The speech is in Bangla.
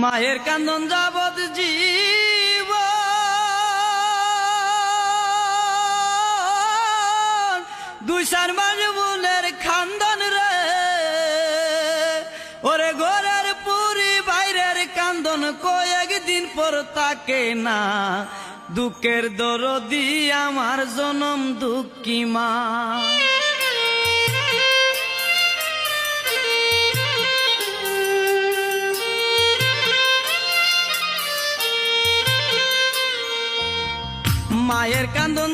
মায়ের কান্দন যাবত জীব দুই চার মাস বোনের খান্দন রে ওরে ঘরের পুরি বাইরের কান্দন কয়েকদিন পর তাকে না দুঃখের দরদি আমার জনম দুঃখী মা মায়ের কান্দন